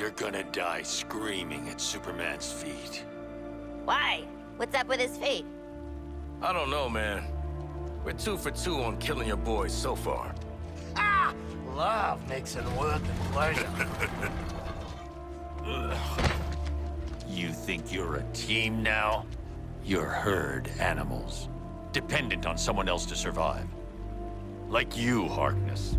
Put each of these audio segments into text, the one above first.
you're gonna die screaming at Superman's feet. Why? What's up with his feet? I don't know, man. We're 2 for 2 on killing your boys so far. Ah! Love makes it worth the pleasure. You think you're a team now? You're herd animals, dependent on someone else to survive. Like you, Harkness.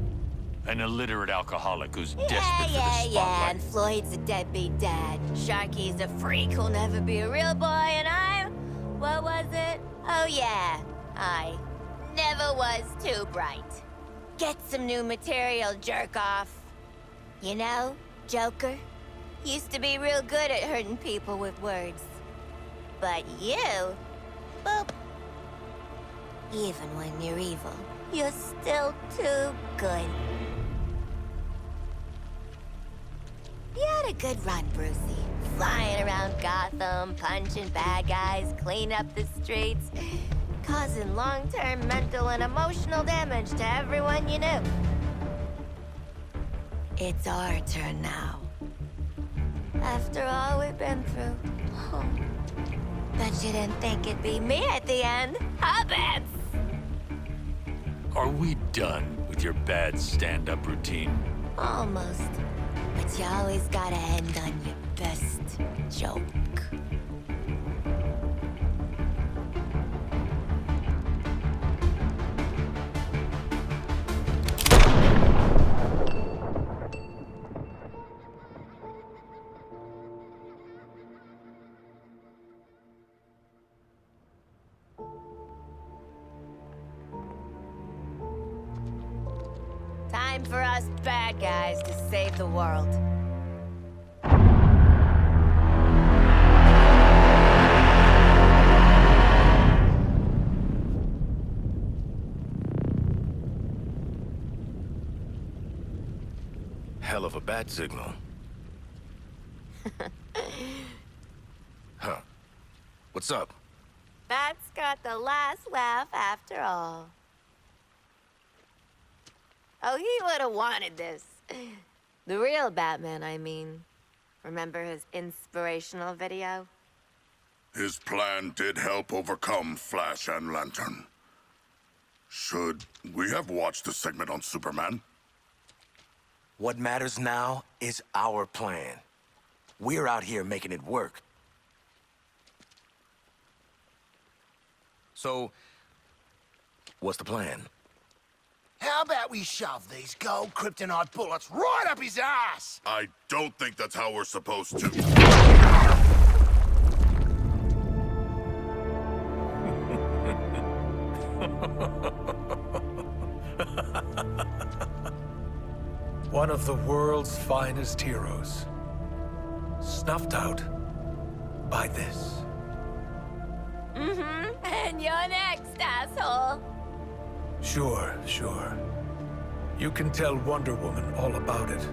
An illiterate alcoholic who's desperate for the spotlight. And Floyd's a deadbeat dad. Sharky's a freak who'll never be a real boy, and I'm... What was it? Oh yeah, I never was too bright. Get some new material, jerk off. You know, Joker used to be real good at hurting people with words. But you, boop. Even when you're evil, you're still too good. You had a good run, Brucey. Flying around Gotham, punching bad guys, cleaning up the streets, causing long-term mental and emotional damage to everyone you knew. It's our turn now. After all we've been through. Oh. Bet you didn't think it'd be me at the end, huh, Bats? Are we done with your bad stand-up routine? Almost. But you always gotta end on your best joke. Time for us bad guys to save the world. Hell of a bat signal. Huh. What's up? Bat's got the last laugh after all. Oh, he would have wanted this. The real Batman, I mean. Remember his inspirational video? His plan did help overcome Flash and Lantern. Should we have watched the segment on Superman? What matters now is our plan. We're out here making it work. So, what's the plan? How about we shove these gold kryptonite bullets right up his ass? I don't think that's how we're supposed to. One of the world's finest heroes. Snuffed out by this. Mm-hmm. And you're next, asshole. Sure, sure. You can tell Wonder Woman all about it.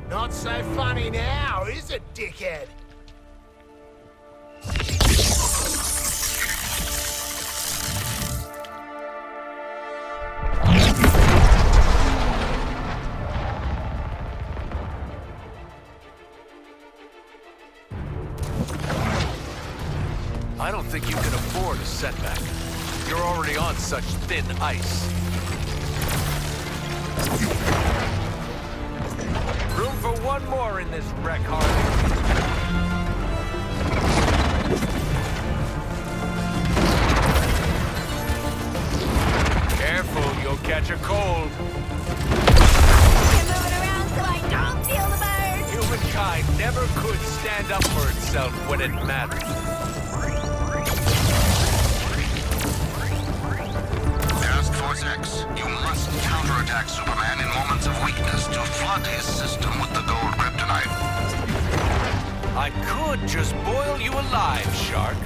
Not so funny now, is it, dickhead? I don't think you can afford a setback. You're already on such thin ice. Room for one more in this wreck, Harley. Careful, you'll catch a cold. You're moving around so I don't feel the burn. Humankind never could stand up for itself when it mattered. Task Force X, you must counterattack Superman in moments of weakness to flood his system with the gold kryptonite. I could just boil you alive, Shark.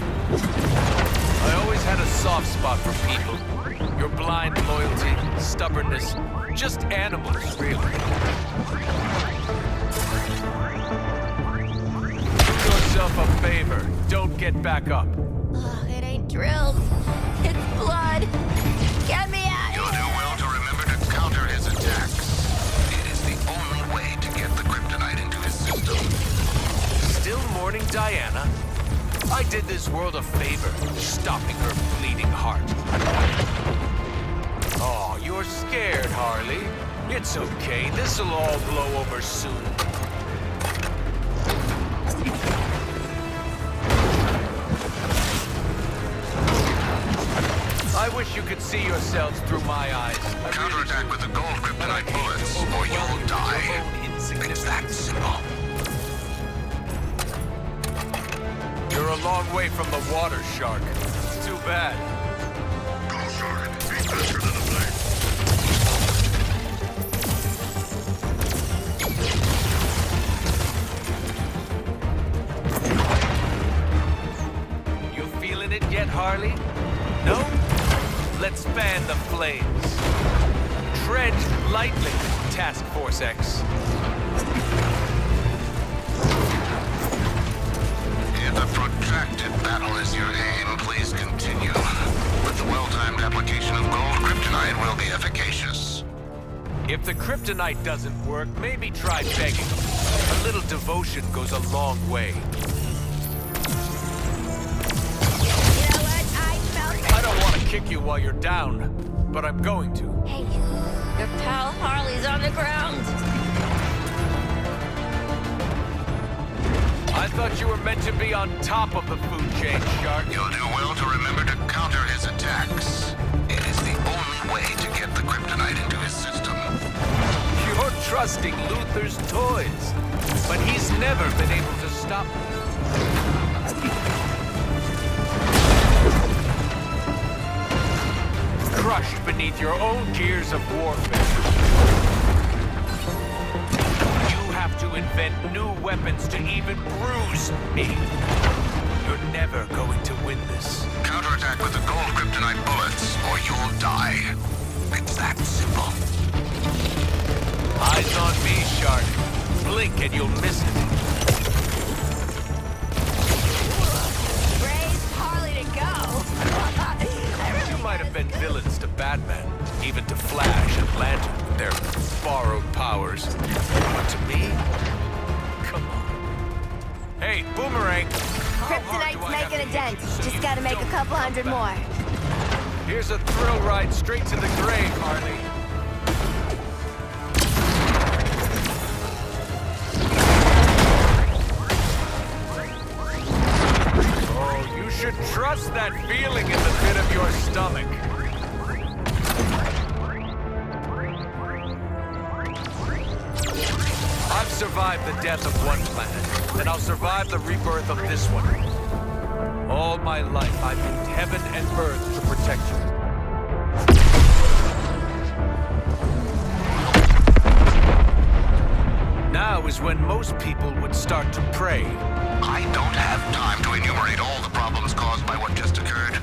I always had a soft spot for people. Your blind loyalty, stubbornness, just animals, really. Do yourself a favor. Don't get back up. Oh, it ain't drills. It's blood. Get me out You'll of do here! well to remember to counter his attacks. It is the only way to get the kryptonite into his system. Still mourning Diana? I did this world a favor, stopping her bleeding heart. Oh, you're scared, Harley. It's okay. This'll all blow over soon. I wish you could see yourselves through my eyes. Counterattack with the gold kryptonite bullets, or you'll die. It's that simple. You're a long way from the water, Shark. It's too bad. Go, Shark. Be faster than a blade. You feeling it yet, Harley? No? Let's fan the flames. Tread lightly, Task Force X. If a protracted battle is your aim, please continue. With the well-timed application of gold, kryptonite will be efficacious. If the kryptonite doesn't work, maybe try begging. A little devotion goes a long way. You know what? I felt it. I don't want to kick you while you're down, but I'm going to. Hey, your pal Harley's on the ground. I thought you were meant to be on top of the food chain, Shark. You'll do well to remember to counter his attacks. It is the only way to get the kryptonite into his system. You're trusting Luther's toys, but he's never been able to stop me. Crushed beneath your own gears of warfare. You have to invent new weapons to even bruise me. You're never going to win this. Counterattack with the gold kryptonite bullets, or you'll die. It's that simple. Eyes on me, Shark. Blink and you'll miss it. Raise Harley to go. You might have been villains to Batman, even to Flash and Lantern with their borrowed powers. But to me, come on. Hey, Boomerang! How hard do Kryptonite's I have making to a dent. hit you so Just you gotta make a don't couple come hundred back? more. Here's a thrill ride straight to the grave, Harley. Oh, you should trust that feeling in the pit of your stomach. I've survived the death of one planet, and I'll survive the rebirth of this one. All my life, I've moved heaven and earth to protect you. Now is when most people would start to pray. I don't have time to enumerate all the problems caused by what just occurred.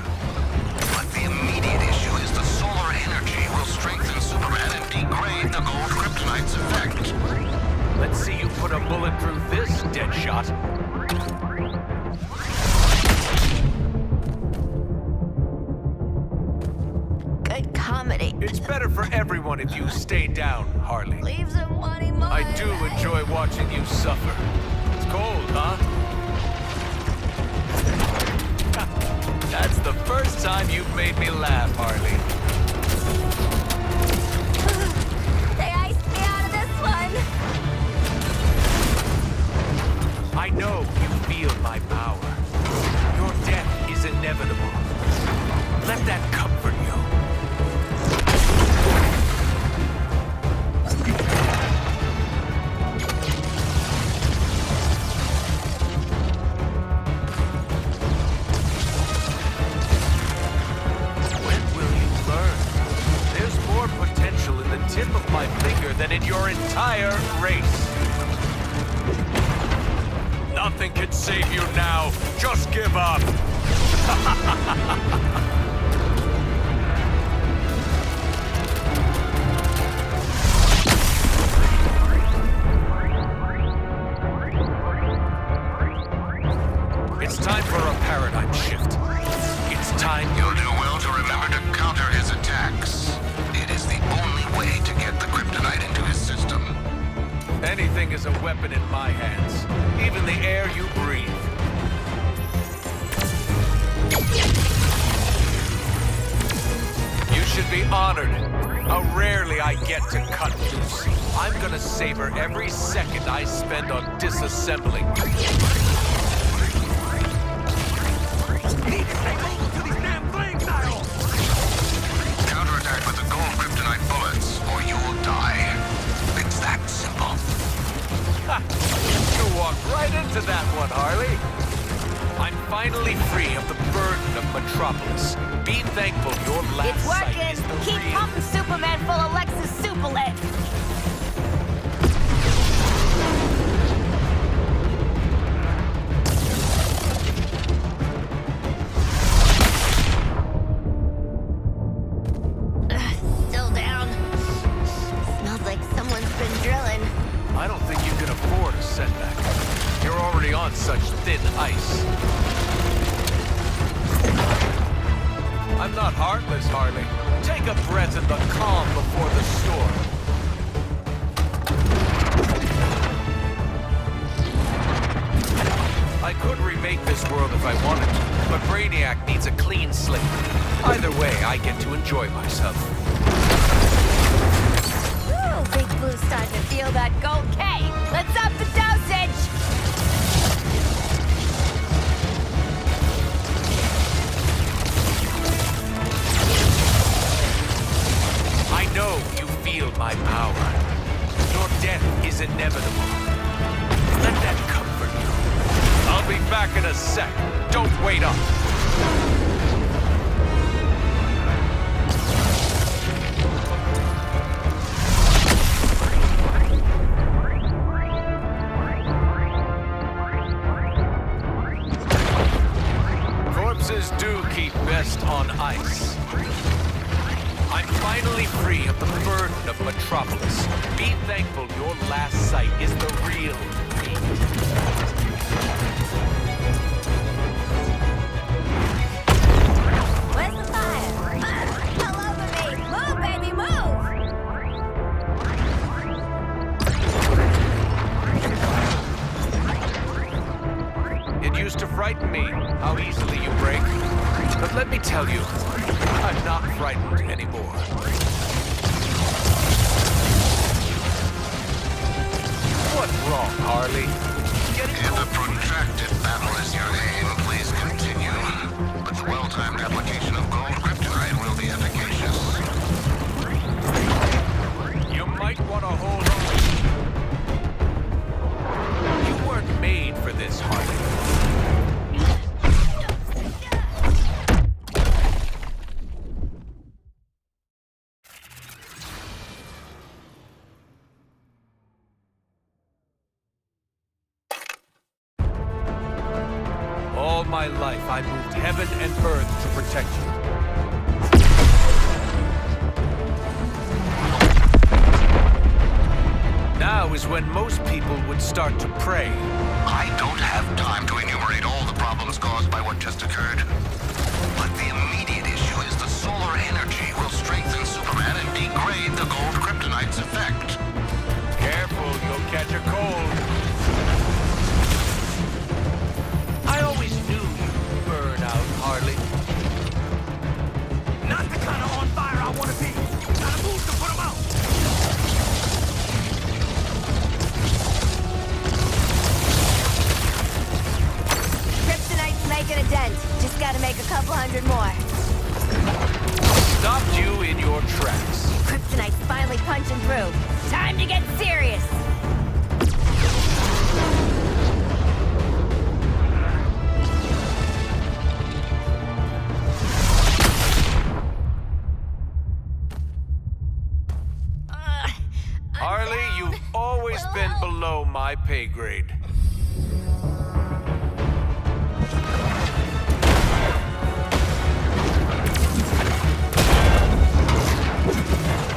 But the immediate issue is the solar energy will strengthen Superman and degrade the gold kryptonite's effect. Let's see you put a bullet through this, Deadshot. Good comedy. It's better for everyone if you stay down, Harley. Leave some money, money. I do enjoy watching you suffer. It's cold, huh? That's the first time you've made me laugh, Harley. They iced me out of this one. I know you feel my power. Your death is inevitable. Let that comfort you. When will you learn? There's more potential in the tip of my finger than in your entire race. Nothing can save you now. Just give up. It's time for a paradigm shift. It's time as a weapon in my hands. Even the air you breathe. You should be honored. How rarely I get to cut loose. I'm gonna savor every second I spend on disassembling. Counterattack with the gold kryptonite bullets, or you'll die. It's that simple. Ha! You walked right into that one, Harley. I'm finally free of the burden of Metropolis. Be thankful your last It's sight working! is the Keep real... pumping Superman full of Lexus Superlet! Still down. Smells like someone's been drilling. I don't think you can afford a setback. You're already on such thin ice. I'm not heartless, Harley. Take a breath in the calm before the storm. I could remake this world if I wanted to, but Brainiac needs a clean slate. Either way, I get to enjoy myself. Ooh, Big Blue's starting to feel that gold K. Let's up the dosage! I know you feel my power. Your death is inevitable. Let that comfort you. I'll be back in a sec. Don't wait up. Corpses do keep best on ice. I'm finally free of the burden of Metropolis. Be thankful your last sight is the real me. Where's the fire? All over me! Move, baby, move! It used to frighten me how easily you break. But let me tell you, I'm not frightened anymore. What's wrong, Harley? If a protracted battle is your aim, please continue. But the well-timed application of gold kryptonite will be efficacious. You might want to hold on. You weren't made for this, Harley. All my life, I moved heaven and earth to protect you. Now is when most people would start to pray. I don't have time to enumerate all the problems caused by what just occurred. But the immediate issue is the solar energy will strengthen Superman and degrade the gold kryptonite's effect. Careful, you'll catch a cold. I always knew you'd burn out, Harley. Not the kind of on fire I want to be. Gotta move to put them out. Kryptonite's making a dent. Just gotta make a couple hundred more. Stopped you in your tracks. Kryptonite's finally punching through. Time to get serious! Harley, you've always been below my pay grade.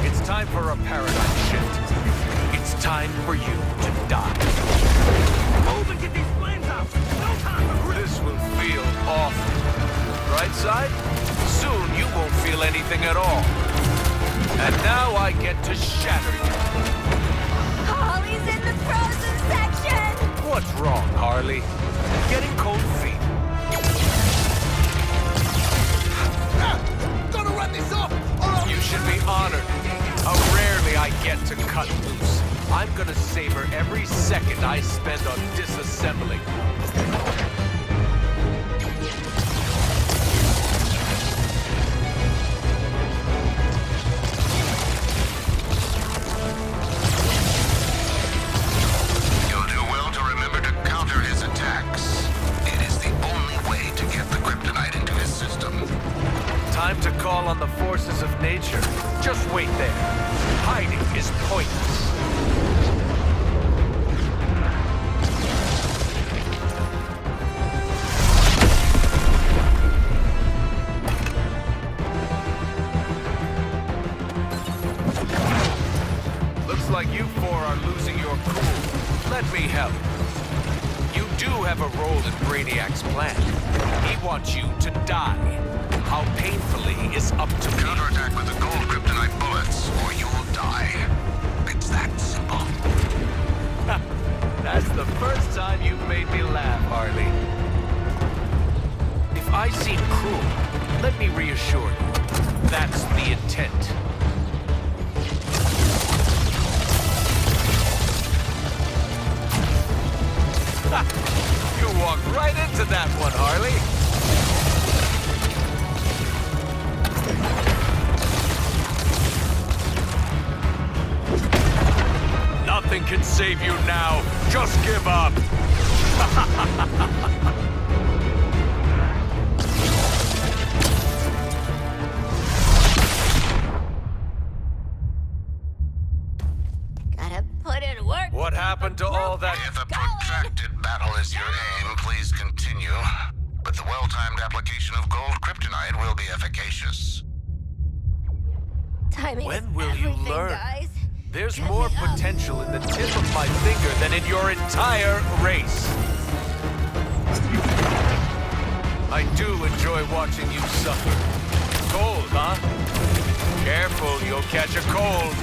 It's time for a paradigm shift. It's time for you to die. Move and get these flames out. No time for grit. This will feel awful. Right side? Soon you won't feel anything at all. And now I get to shatter you. Holly's in the frozen What's wrong, Harley? Getting cold feet? Gotta run this off! Or You should be honored. How rarely I get to cut loose. I'm gonna savor every second I spend on disassembling. You'll do well to remember to counter his attacks. It is the only way to get the kryptonite into his system. Time to call on the forces of nature. Just wait there. Hiding is pointless. Looks like you four are losing your cool. Let me help. You do have a role in Brainiac's plan. He wants you to die. How painfully is up to me. Counterattack with the gold kryptonite bullets, or you'll die. It's that simple. That's the first time you've made me laugh, Harley. If I seem cruel, let me reassure you. That's the intent. You walked right into that one, Harley. Nothing can save you now. Just give up. Gotta put in work. What happened to all that? If a protracted battle is your aim, please continue. But the well-timed application of gold kryptonite will be efficacious. Timing When is will you everything, learn? guys. There's Get more me up. potential in the tip of my finger than in your entire race. I do enjoy watching you suffer. Cold, huh? Careful, you'll catch a cold.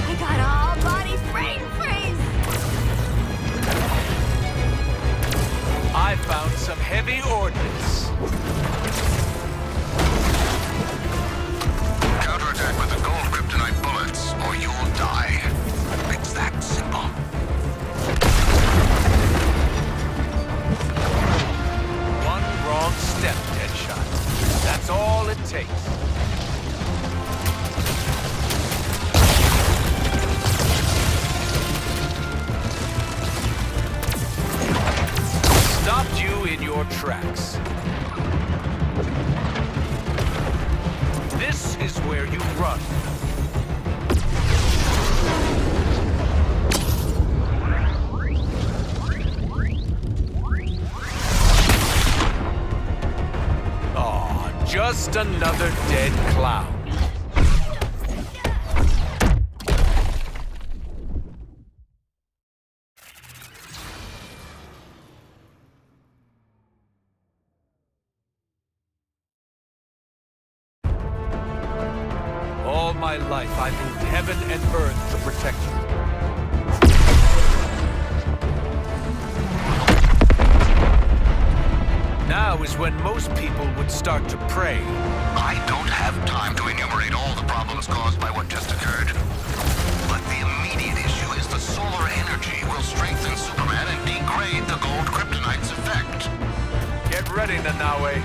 I got all body brain freeze. I found some heavy ordnance. Counterattack with the gold kryptonite bullets, or you'll die. It's that simple. One wrong step, Deadshot. That's all it takes. Stopped you in your tracks. This is where you run. Aw, just another dead clown. All my life, I've moved heaven and earth to protect you. Now is when most people would start to pray. I don't have time to enumerate all the problems caused by what just occurred. But the immediate issue is the solar energy will strengthen Superman and degrade the gold kryptonite's effect. Get ready, Nanaue.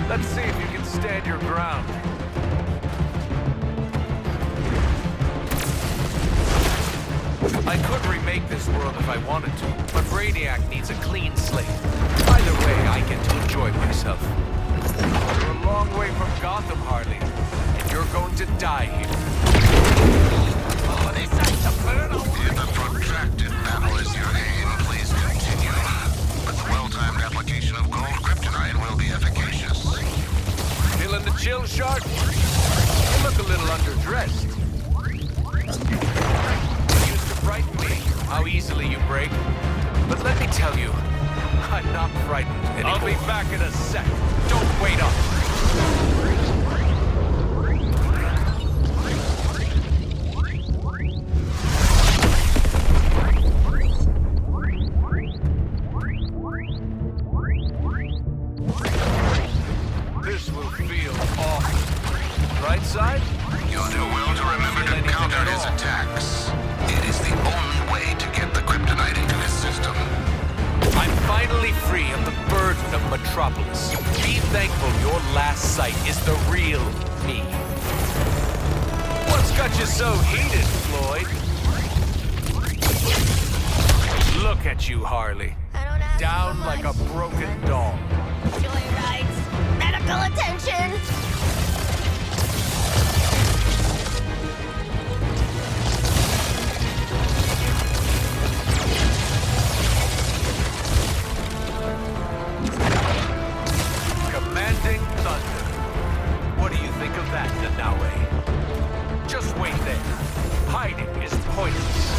Let's see if you can stand your ground. I could remake this world if I wanted to, but Brainiac needs a clean slate. Either way, I get to enjoy myself. You're a long way from Gotham, Harley, and you're going to die here. Oh, this ain't the burn If a protracted battle is your aim, please continue. But the well-timed application of gold kryptonite will be efficacious. Feeling the chill, Shark? You look a little underdressed. Used to frighten me, how easily you break. But let me tell you, I'm not frightened anymore. I'll be back in a sec. Don't wait up. Metropolis. Be thankful your last sight is the real me. What's got you so heated, Floyd? Look at you, Harley. I don't ask Down for like a much. broken doll. Joyrides, medical attention. Commanding thunder. What do you think of that, Nanaue? Just wait there. Hiding is pointless.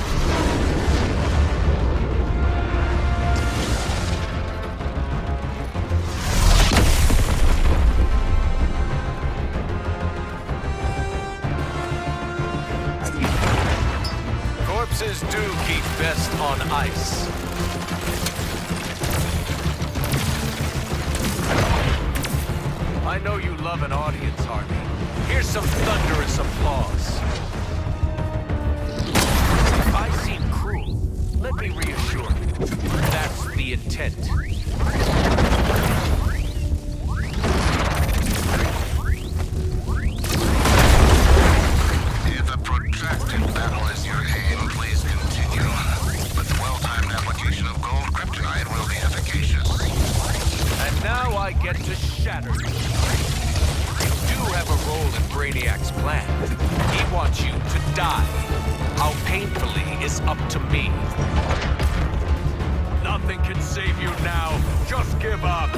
Corpses do keep best on ice. I know you love an audience, Harley. Here's some thunderous applause. If I seem cruel, let me reassure you. That's the intent. If a protracted battle is your aim, please continue. But the well-timed application of gold kryptonite will be efficacious. And now I get to shatter you. You do have a role in Brainiac's plan. He wants you to die. How painfully is up to me. Nothing can save you now. Just give up.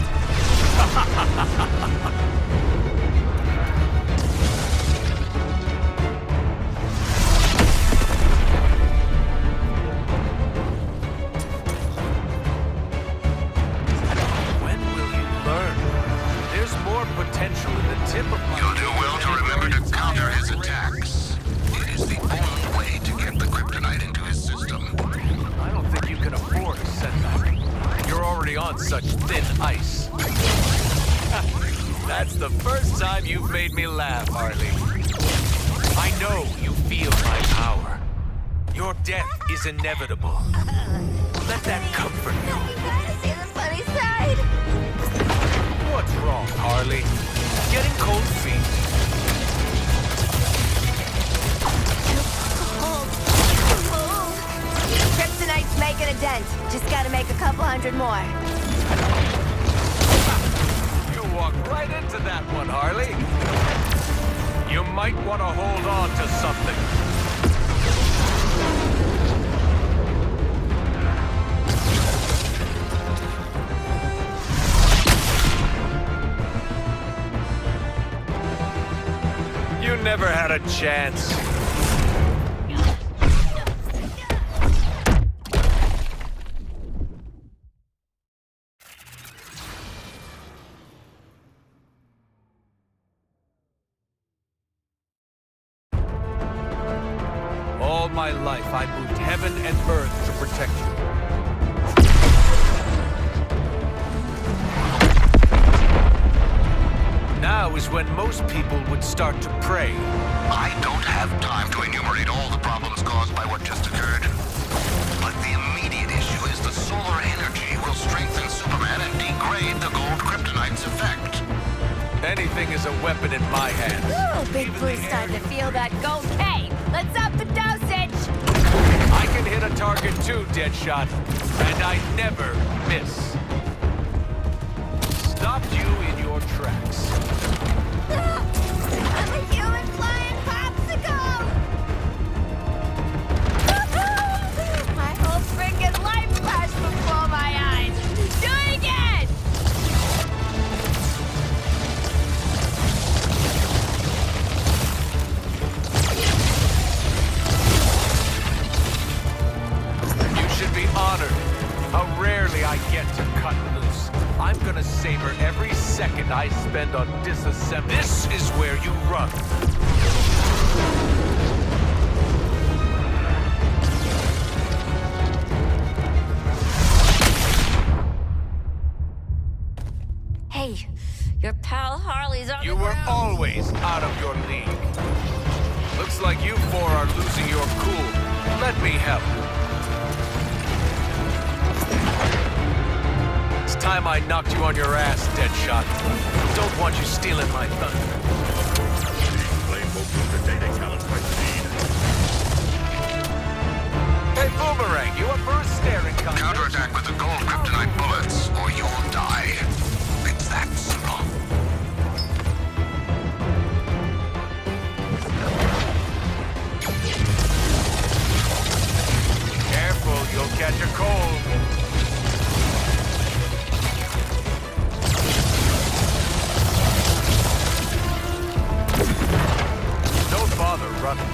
When will you learn? There's more potential in the tip of my... You'll do well to remember to counter his attacks. It is the only way to get the kryptonite into his system. I don't think you can afford a setback. You're already on such thin ice. That's the first time you've made me laugh, Harley. I know you feel my power. Your death is inevitable. Let that comfort you. You gotta see the funny side. What's wrong, Harley? Getting cold feet. Kryptonite's making a dent. Just gotta make a couple hundred more. You walked right into that one, Harley. You might want to hold on to something. You never had a chance. All my life, I moved heaven and earth to protect you. Now is when most people would start to pray. I don't have time to enumerate all the problems caused by what just occurred. But the immediate issue is the solar energy will strengthen Superman and degrade the gold kryptonite's effect. Anything is a weapon in my hands. Ooh, Big Blue's starting to feel that gold. Hey, let's up the dosage. I can hit a target too, Deadshot, and I never miss. Stopped you in your tracks. I'm a human flying popsicle. My whole freaking life flashed before my eyes. Do it again. You should be honored. How rarely I get to cut loose. I'm gonna savor every second I spend on disassembly. This is where you run. Hey, your pal Harley's on You the were ground. always out of your league. Looks like you four are losing your cool. Let me help. time I knocked you on your ass, Deadshot. Don't want you stealing my thunder. Hey, Boomerang, you up for a staring contest? Counterattack with the gold kryptonite bullets, or you'll die. It's that simple. Careful, you'll catch a cold. Don't bother running.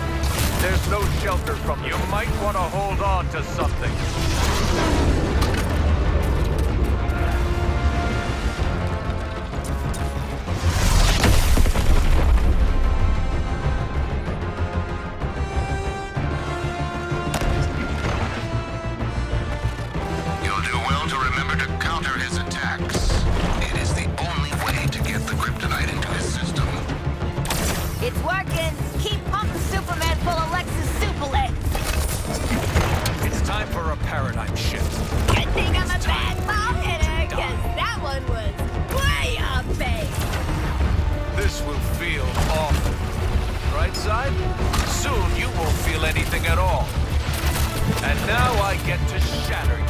There's no shelter from you. Might want to hold on to something. You'll do well to remember to counter his attacks. It is the only way to get the kryptonite into his system. It's working. Keep pumping Superman full of Lexus Superlet. It's time for a paradigm shift. Good thing I'm a bad ball hitter, because that one was way off base. This will feel awful. Right side? Soon you won't feel anything at all. And now I get to shatter you.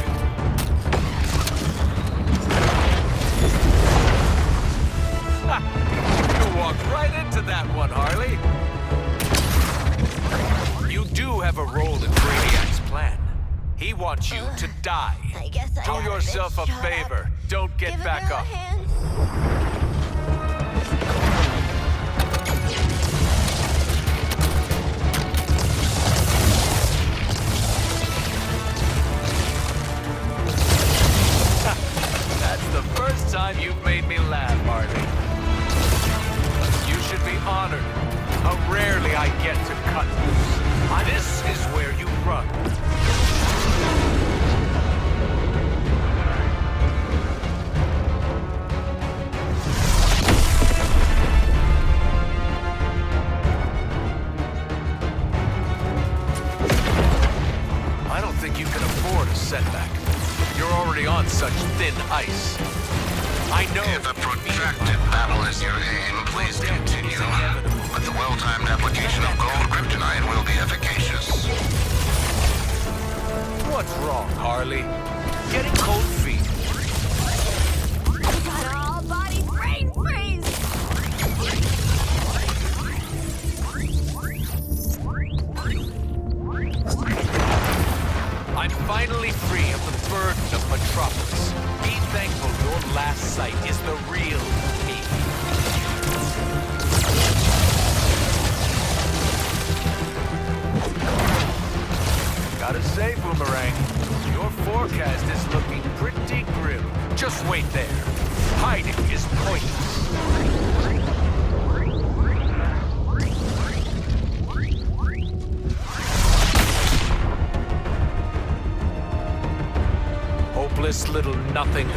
Ha! You walked right into that one, Harley. You do have a role in Brainiac's plan. He wants you to die. I guess I Do gotta yourself a shut up. favor. Don't get Give a back girl a up. hand. That's the first time you've made me laugh, Harley. You should be honored. How rarely I get to cut loose. This is where you run. I don't think you can afford a setback. You're already on such thin ice. I know. If a protracted battle is your aim, please continue. But the well-timed application of gold kryptonite will be efficacious. What's wrong, Harley? Getting cold feet. I got all body brain freeze. I'm finally free of the burden of Metropolis. Be thankful your last sight is the real me. Gotta say, Boomerang, your forecast is looking pretty grim. Just wait there. Hiding is pointless. Hopeless little nothing.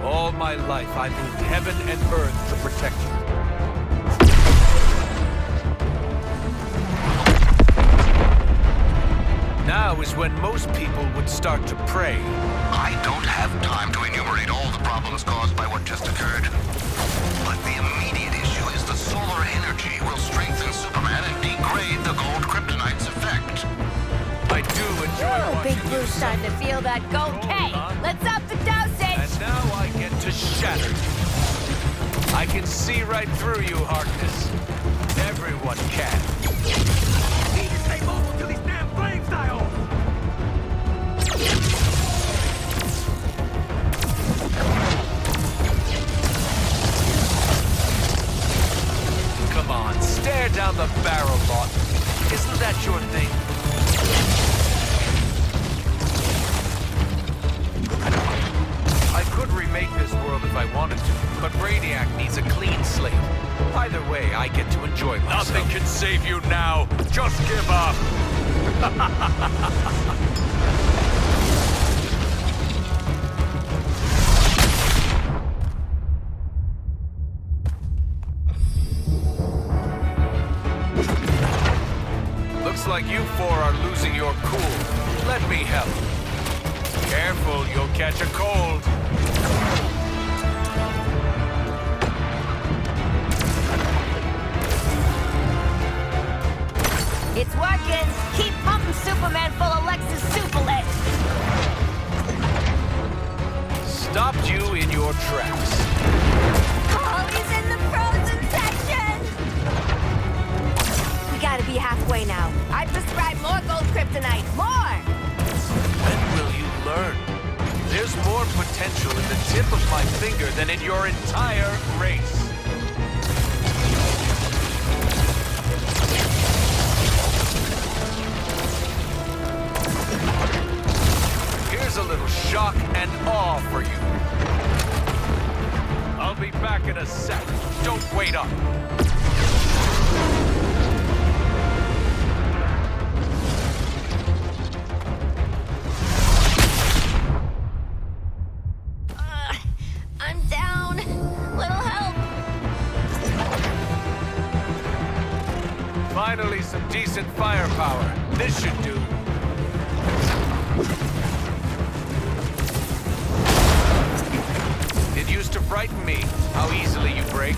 All my life, I moved heaven and earth to protect you. Now is when most people would start to pray. I don't have time to enumerate all the problems caused by what just occurred. But the immediate issue is the solar energy will strengthen Superman and degrade the gold kryptonite's effect. I do enjoy Oh, watching Big you Blue's starting to feel that gold K. Let's up the dosage. And now I get to shatter you. I can see right through you, Harkness. Everyone can. Need to stay mobile till these damn flames die off. Come on, stare down the barrel, Lawton. Isn't that your thing? I could remake this world if I wanted to, but Brainiac needs a clean slate. Either way, I get to enjoy myself. Nothing can save you now. Just give up. Looks like you four are losing your cool. Let me help. Careful, you'll catch a cold. It's working. Keep pumping Superman full of Lexus Superlet. Stopped you in your tracks. Oh, he's in the frozen section. We gotta be halfway now. I prescribe more gold kryptonite. More! When will you learn? There's more potential in the tip of my finger than in your entire race. Here's a little shock and awe for you. I'll be back in a sec. Don't wait up. I'm down. Little help. Finally, some decent firepower. This should do. It used to frighten me how easily you break.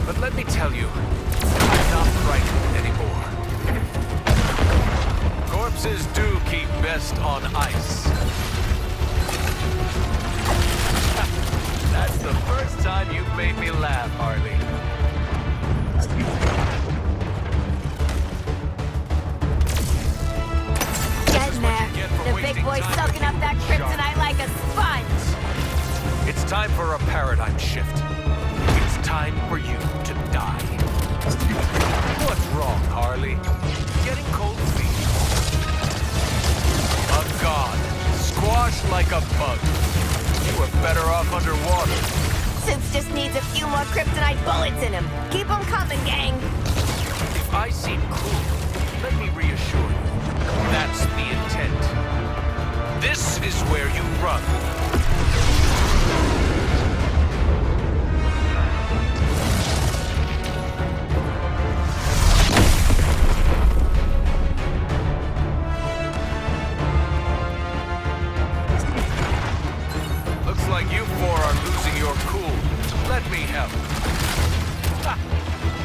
But let me tell you, I'm not frightened anymore. Corpses do keep best on ice. That's the first time you've made me laugh, Harley. Getting there. The big boy's soaking up that kryptonite like a sponge. It's time for a paradigm shift. It's time for you to die. What's wrong, Harley? Getting cold feet. A god, squashed like a bug. You were better off underwater. Suits just needs a few more kryptonite bullets in him. Keep them coming, gang. If I seem cruel, let me reassure you. That's the intent. This is where you run. Looks like you four are losing your cool. Let me help. Ha!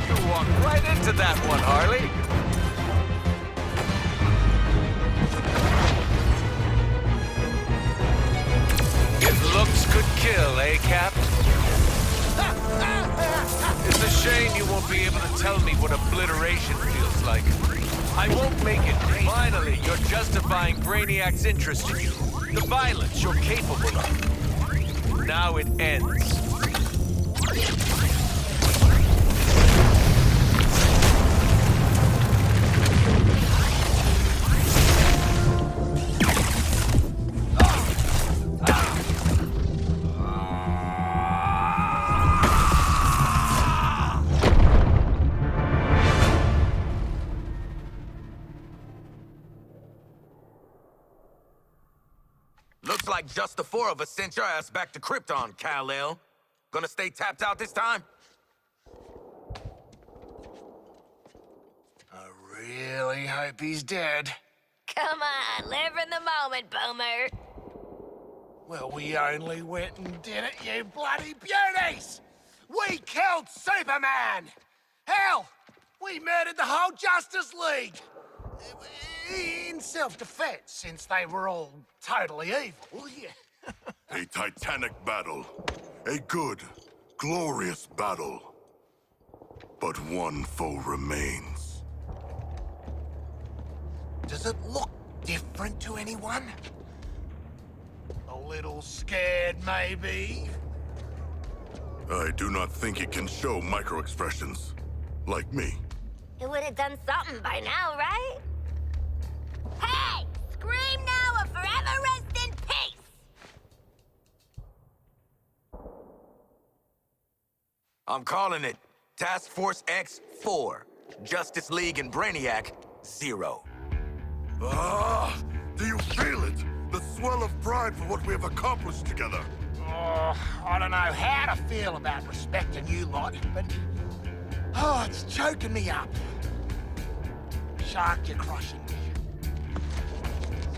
You walked right into that one, Harley. If looks could kill, eh, Cap? It's a shame you won't be able to tell me what obliteration feels like. I won't make it. Finally, you're justifying Brainiac's interest in you. The violence you're capable of. Now it ends. Looks like just the four of us sent your ass back to Krypton, Kal-El. Gonna stay tapped out this time? I really hope he's dead. Come on, live in the moment, Boomer. Well, we only went and did it, you bloody beauties! We killed Superman! Hell, we murdered the whole Justice League! In self-defense, since they were all totally evil, yeah. A titanic battle. A good, glorious battle. But one foe remains. Does it look different to anyone? A little scared, maybe? I do not think it can show micro-expressions. Like me. It would have done something by now, right? Hey! Scream now or forever rest in peace! I'm calling it Task Force X-4. Justice League and Brainiac, 0. Ah! Do you feel it? The swell of pride for what we have accomplished together. Oh, I don't know how to feel about respecting you lot, but... Oh, it's choking me up. Shark, you're crushing me.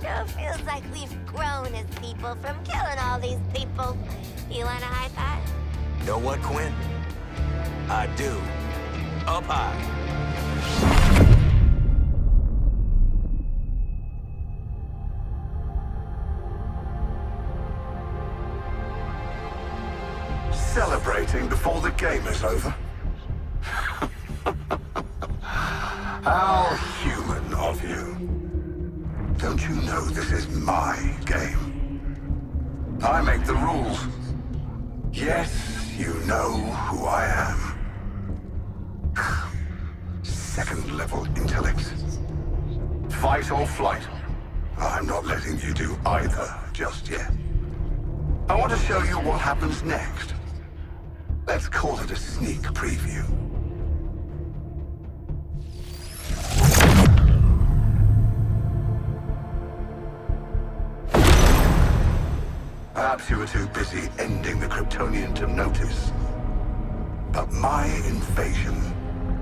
Sure feels like we've grown as people from killing all these people. You want a high five? Know what, Quinn? I do. Up high. Celebrating before the game is over? How human of you. Don't you know this is my game? I make the rules. Yes, you know who I am. Second level intellect. Fight or flight. I'm not letting you do either just yet. I want to show you what happens next. Let's call it a sneak preview. Perhaps you were too busy ending the Kryptonian to notice. But my invasion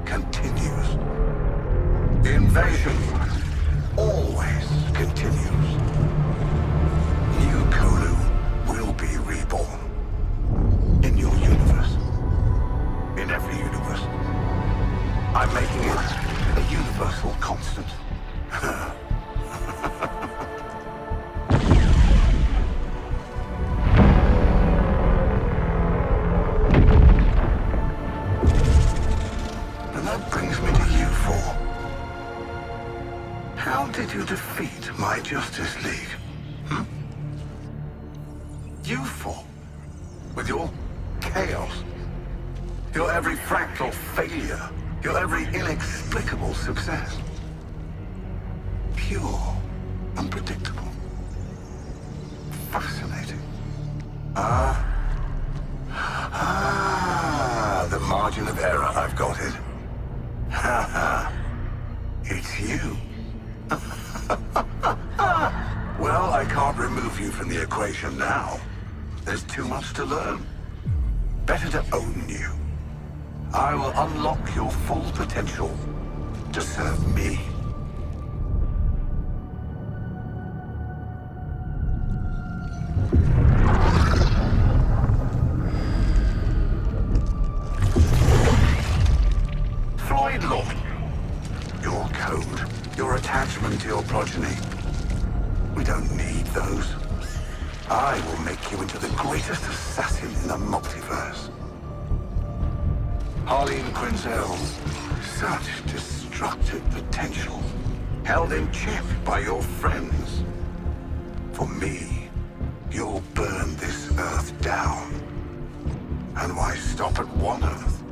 continues. The invasion always continues. New Colu will be reborn. In your universe. In every universe. I'm making it a universal constant. And that brings me to you four. How did you defeat my Justice League? You four. With your chaos. Your every fractal failure. Your every inexplicable success. Pure. Unpredictable. Fascinating. The margin of error, I've got it. It's you. Well, I can't remove you from the equation now. There's too much to learn. Better to own you. I will unlock your full potential to serve me. Floyd Lord. Your code, your attachment to your progeny. We don't need those. I will make you into the greatest assassin in the multiverse. Harleen Quinzel, such destructive potential, held in check by your friends. For me, you'll burn this Earth down. And why stop at one Earth?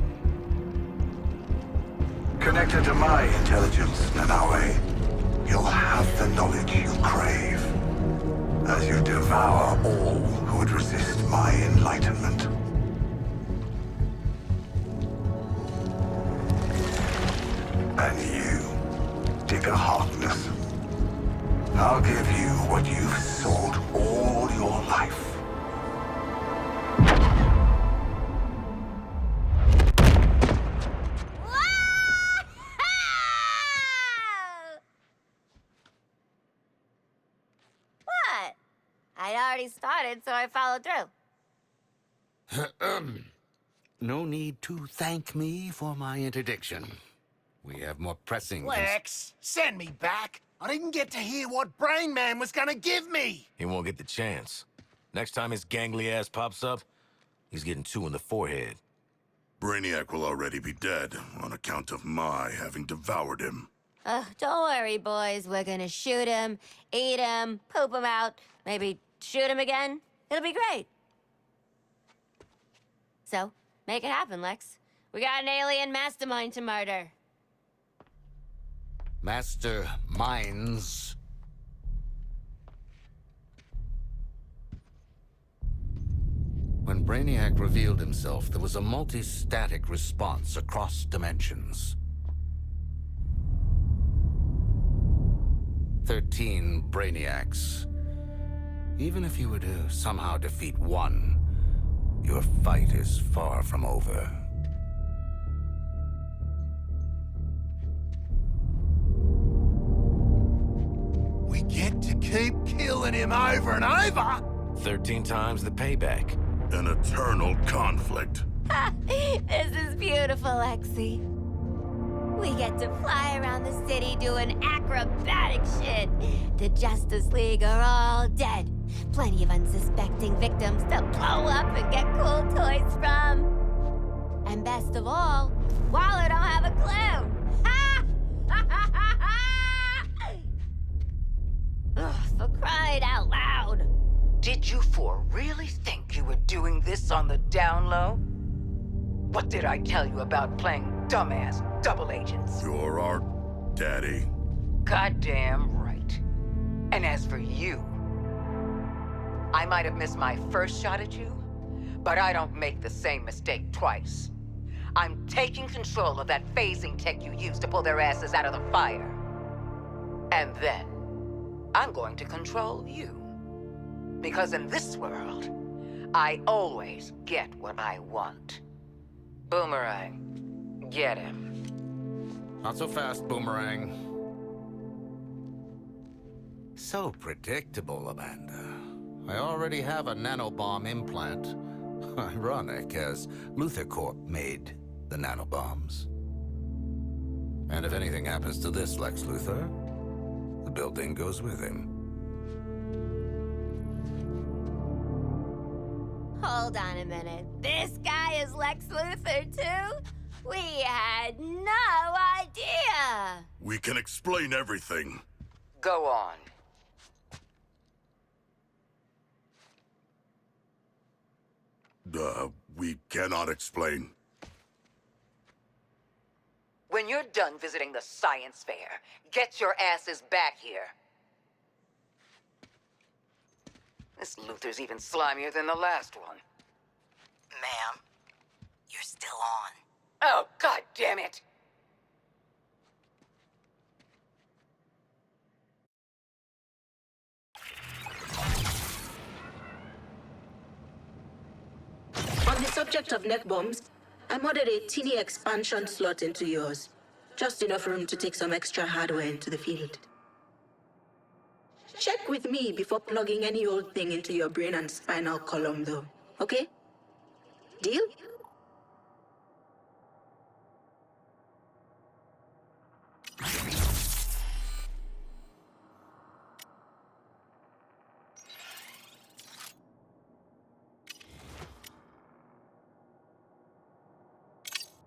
Connected to my intelligence, Nanaue, you'll have the knowledge you crave. As you devour all who would resist my enlightenment. And you, Digger Harkness, I'll give you what you've sought all your life. What? I'd already started, so I followed through. No need to thank me for my interdiction. We have more pressing... Lex, send me back. I didn't get to hear what Brain Man was gonna give me. He won't get the chance. Next time his gangly ass pops up, he's getting 2 in the forehead. Brainiac will already be dead on account of my having devoured him. Don't worry, boys. We're gonna shoot him, eat him, poop him out, maybe shoot him again. It'll be great. So, make it happen, Lex. We got an alien mastermind to murder. Master minds. When Brainiac revealed himself, there was a multi-static response across dimensions. 13 Brainiacs. Even if you were to somehow defeat one, your fight is far from over. keep killing him over and over. 13 times the payback. An eternal conflict. This is beautiful, Lexi. We get to fly around the city doing acrobatic shit. The Justice League are all dead. Plenty of unsuspecting victims to blow up and get cool toys from. And best of all, Waller don't have a clue. Ugh, for crying out loud. Did you four really think you were doing this on the down low? What did I tell you about playing dumbass double agents? You're our daddy. Goddamn right. And as for you, I might have missed my first shot at you, but I don't make the same mistake twice. I'm taking control of that phasing tech you used to pull their asses out of the fire. And then, I'm going to control you. Because in this world, I always get what I want. Boomerang, get him. Not so fast, Boomerang. So predictable, Amanda. I already have a nanobomb implant. Ironic, as Luthor Corp made the nanobombs. And if anything happens to this Lex Luthor, the building goes with him. Hold on a minute. This guy is Lex Luthor, too? We had no idea. We can explain everything. Go on. We cannot explain. When you're done visiting the science fair, get your asses back here. This Luthor's even slimier than the last one. Ma'am, you're still on. Oh, God damn it! On the subject of neck bombs, I modded a teeny expansion slot into yours. Just enough room to take some extra hardware into the field. Check with me before plugging any old thing into your brain and spinal column, though. Okay? Deal?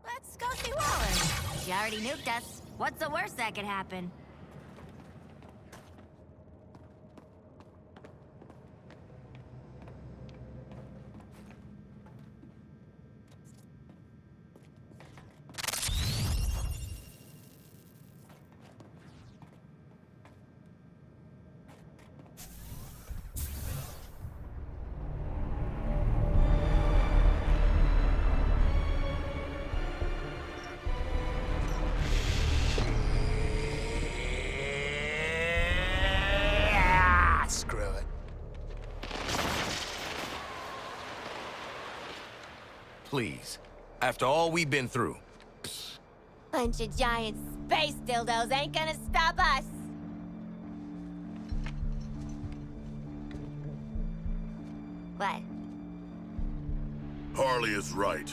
Let's go see Waller. She already nuked us. What's the worst that could happen? Please. After all we've been through. Bunch of giant space dildos ain't gonna stop us. What? Harley is right.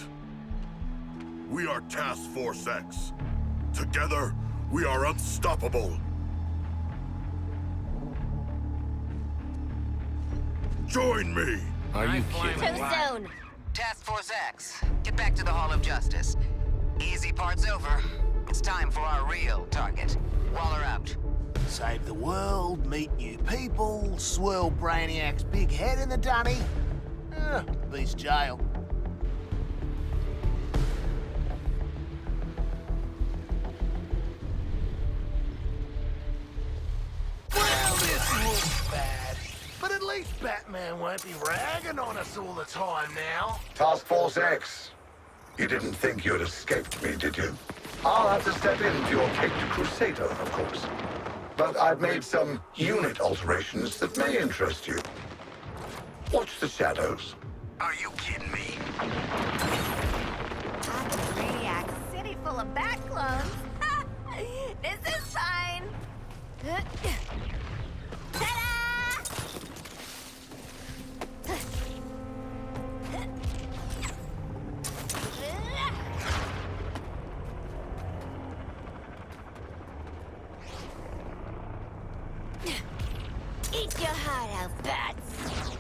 We are Task Force X. Together, we are unstoppable. Join me! Are you kidding? Too soon. Task Force X, get back to the Hall of Justice. Easy part's over. It's time for our real target. Waller out. Save the world, meet new people, swirl Brainiac's big head in the dunny. Beats jail. Well, this looks bad. But at least Batman won't be ragging on us all the time now. Task Force X. You didn't think you'd escaped me, did you? I'll have to step into your caped Crusader, of course. But I've made some unit alterations that may interest you. Watch the shadows. Are you kidding me? Brainiac city full of bat clones. This is fine. Ta-da! Eat your heart out, bats!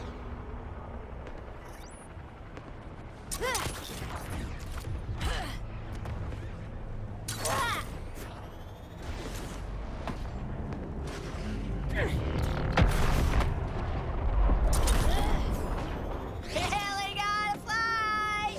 Really gotta fly!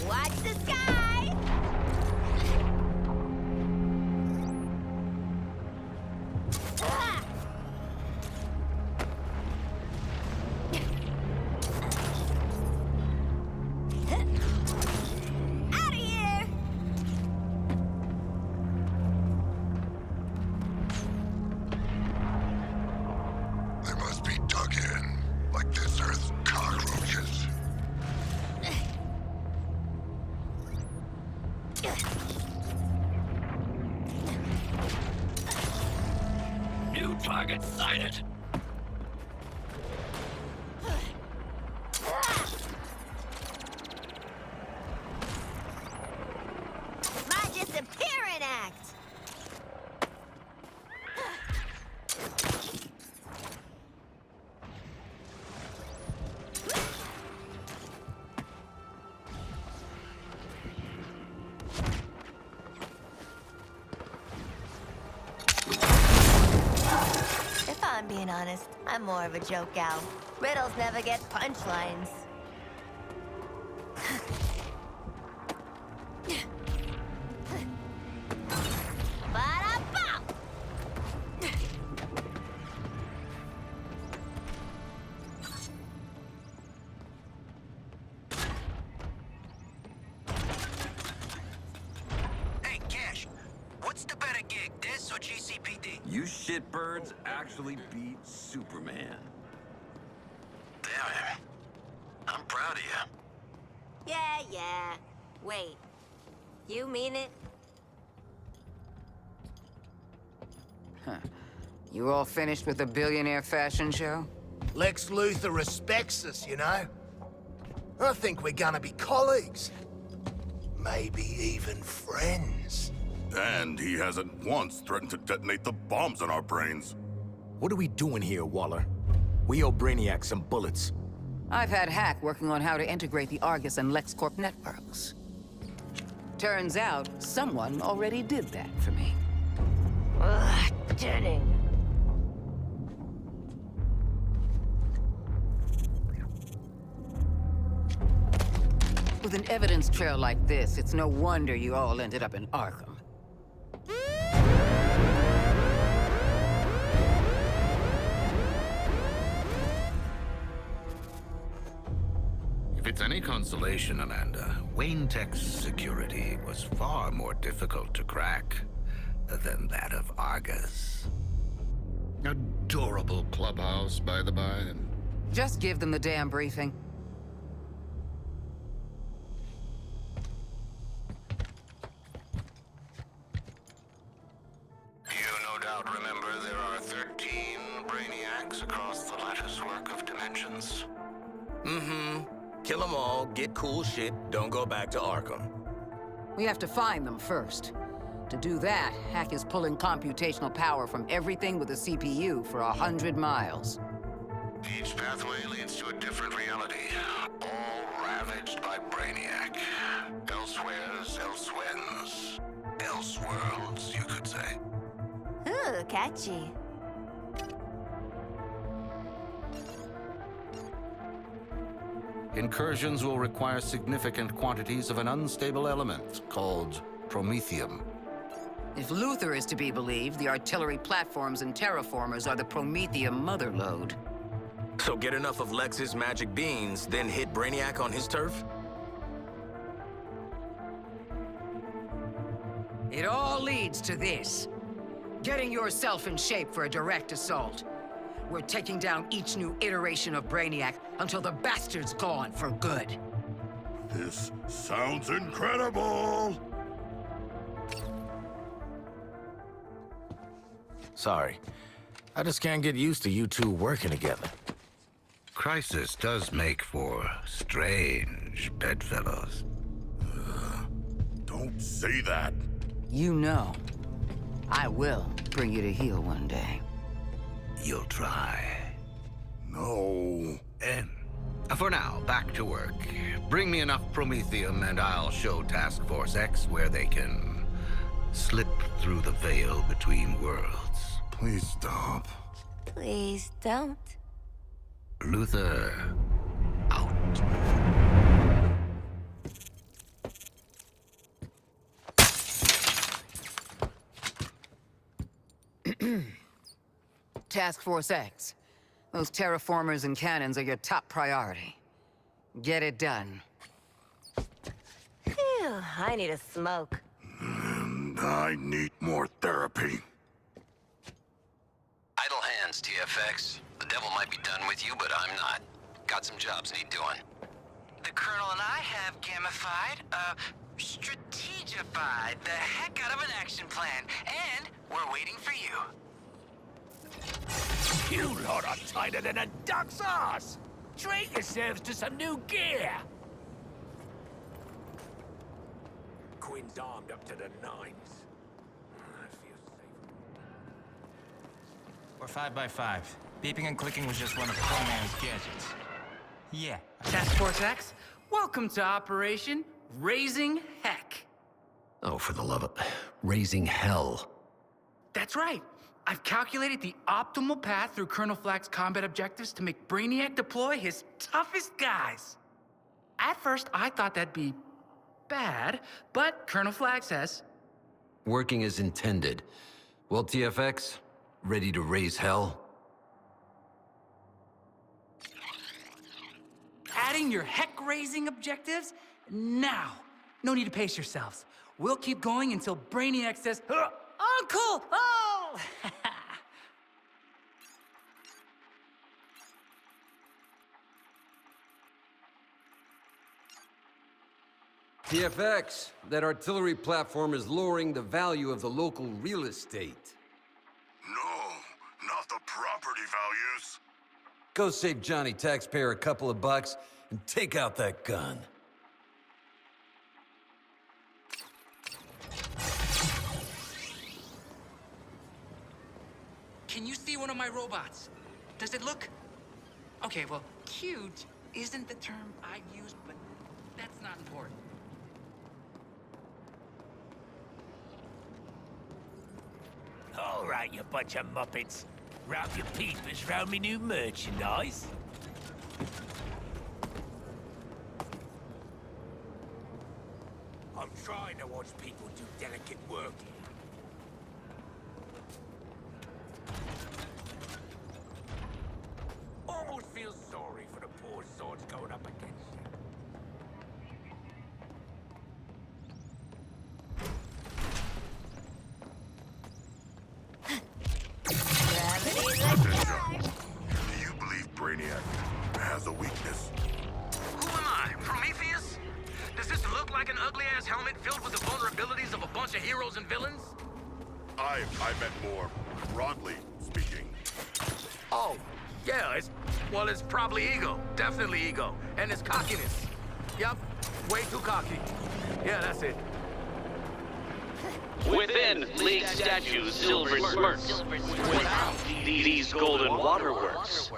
Watch the sky! Out of here! They must be dug in, like this Earth's cockroaches. New target sighted. My disappearing act! If I'm being honest, I'm more of a joke gal. Riddles never get punchlines. Ba-da-bow! Hey, Cash, what's the better gig, this or GCPD? You shitbirds actually beat Superman. Damn him. I'm proud of you. Yeah. Wait. You mean it? You all finished with the billionaire fashion show? Lex Luthor respects us, you know? I think we're gonna be colleagues. Maybe even friends. And he hasn't once threatened to detonate the bombs in our brains. What are we doing here, Waller? We owe Brainiac some bullets. I've had Hack working on how to integrate the Argus and LexCorp networks. Turns out, someone already did that for me. Ugh, Denning. With an evidence trail like this, it's no wonder you all ended up in Arkham. If it's any consolation, Amanda, Wayne Tech's security was far more difficult to crack than that of Argus. Adorable clubhouse, by the by. Just give them the damn briefing. You no doubt remember there are 13 Brainiacs across the latticework of dimensions. Mm-hmm. Kill them all, get cool shit, don't go back to Arkham. We have to find them first. To do that, Hack is pulling computational power from everything with a CPU for 100 miles. Each pathway leads to a different reality, all ravaged by Brainiac. Elsewheres, elsewhens. Elseworlds, you could say. Ooh, catchy. Incursions will require significant quantities of an unstable element called promethium. If Luthor is to be believed, the artillery platforms and terraformers are the Promethium motherlode. So get enough of Lex's magic beans, then hit Brainiac on his turf? It all leads to this. Getting yourself in shape for a direct assault. We're taking down each new iteration of Brainiac until the bastard's gone for good. This sounds incredible! Sorry. I just can't get used to you two working together. Crisis does make for strange bedfellows. Don't say that. You know, I will bring you to heel one day. You'll try. No. And for now, back to work. Bring me enough Promethium and I'll show Task Force X where they can slip through the veil between worlds. Please stop. Please don't. Luther, out. Task Force X. Those terraformers and cannons are your top priority. Get it done. Phew, I need a smoke. And I need more therapy. Idle hands, TFX. The devil might be done with you, but I'm not. Got some jobs need doing. The Colonel and I have gamified, strategified the heck out of an action plan, and we're waiting for you. You lot are tighter than a duck's ass. Treat yourselves to some new gear. Quinn's armed up to the nines. I feel safe. We're 5x5. Beeping and clicking was just one of Coleman's gadgets. Yeah. Task Force X, welcome to Operation Raising Heck. Oh, for the love of... raising hell. That's right. I've calculated the optimal path through Colonel Flack's combat objectives to make Brainiac deploy his toughest guys. At first, I thought that'd be bad, but Colonel Flack says... Working as intended. Well, TFX, ready to raise hell? Adding your heck-raising objectives? Now. No need to pace yourselves. We'll keep going until Brainiac says, Uncle! Oh! TFX, that artillery platform is lowering the value of the local real estate. No, not the property values. Go save Johnny taxpayer a couple of bucks and take out that gun. Can you see one of my robots? Does it look... Okay, well, cute isn't the term I'd use, but that's not important. All right, you bunch of muppets. Wrap your peepers round me new merchandise. I'm trying to watch people do delicate work here. Almost feel sorry for the poor swords going up against you. Do you believe Brainiac has a weakness? Who am I, Prometheus? Does this look like an ugly-ass helmet filled with the vulnerabilities of a bunch of heroes and villains? I meant more broadly speaking. Oh, yeah, it's probably ego. Definitely ego. And it's cockiness. Yup, way too cocky. Yeah, that's it. Within, League statues silver smirks. Without, these golden waterworks.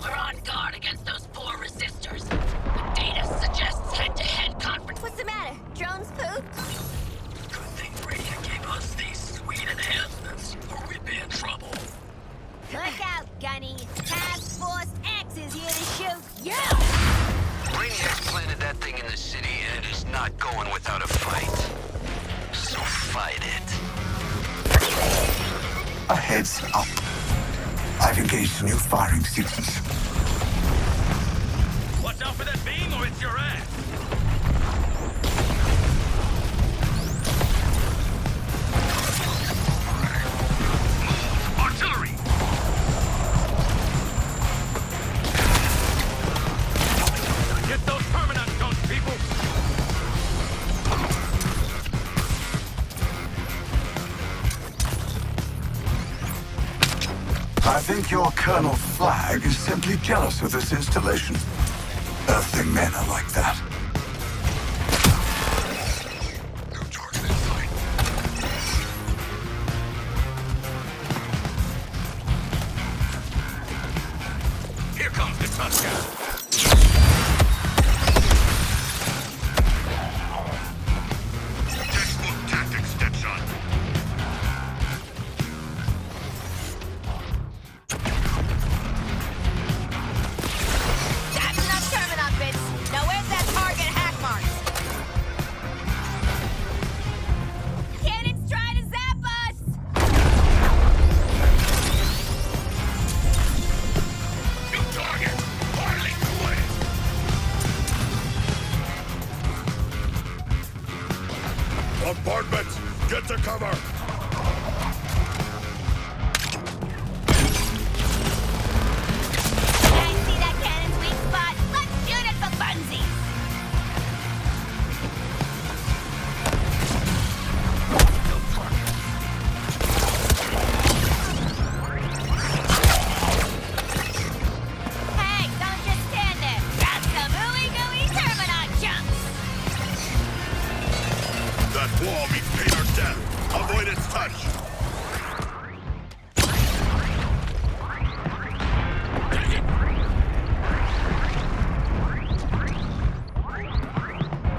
We're on guard against those poor resistors. The data suggests head-to-head confrontation. What's the matter? Drones pooped? Good thing Brainiac gave us these sweet enhancements, or we'd be in trouble. Look out, Gunny. Task Force X is here to shoot you! Brainiac planted that thing in the city, and it is not going without a fight. So fight it. A heads up. I've engaged a new firing sequence. Watch out for that beam or it's your ass! Artillery! Get those permanent guns, people! think your Colonel Flag is simply jealous of this installation. Earthling men are like that. Here comes the touchdown. Textbook tactics, Deadshot. That's enough Terminot bits. Now where's that target hack mark? Cannons try to zap us! New target! Harley Quinn! Bombardment! Get to cover! I see that cannon's weak spot. Let's shoot it for funsies. Hey, don't just stand there. Grab some ooey-gooey Terminot chunks. That wall means pain or death. Avoid its touch.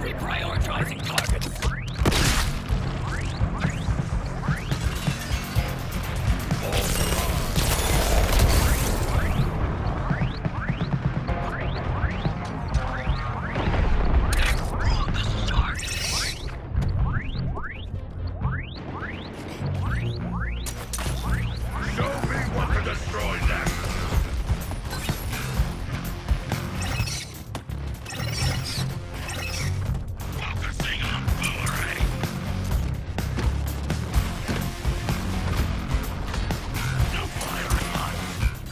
Reprioritizing targets. Show me what to destroy next. Focusing on boomerang. No firing on.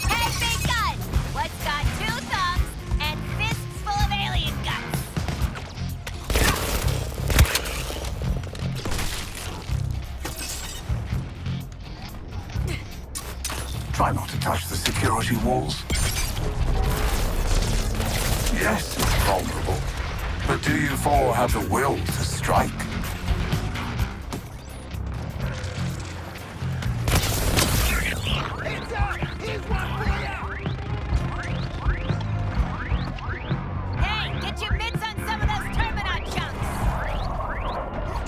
Hey, big gun! What's got 2 thumbs and fists full of alien guts? Try not to touch the security walls. Yes, it's vulnerable. But do you four have the will to strike? Hey, get your mitts on some of those Terminot chunks!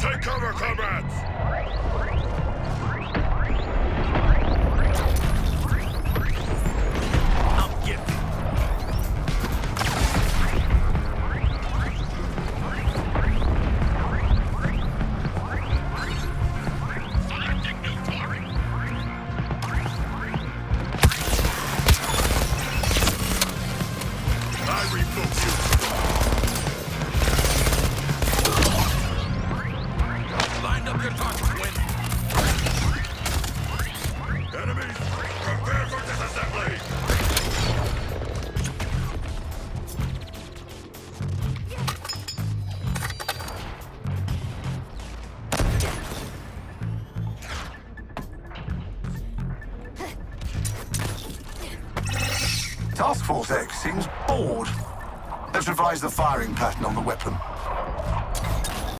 Take cover, comrades! I'm giving. Selecting new target. I refocus you. Lined up your targets, Win. Enemies, prepare for disassembly! Task Force X seems bored. Let's revise the firing pattern on the weapon.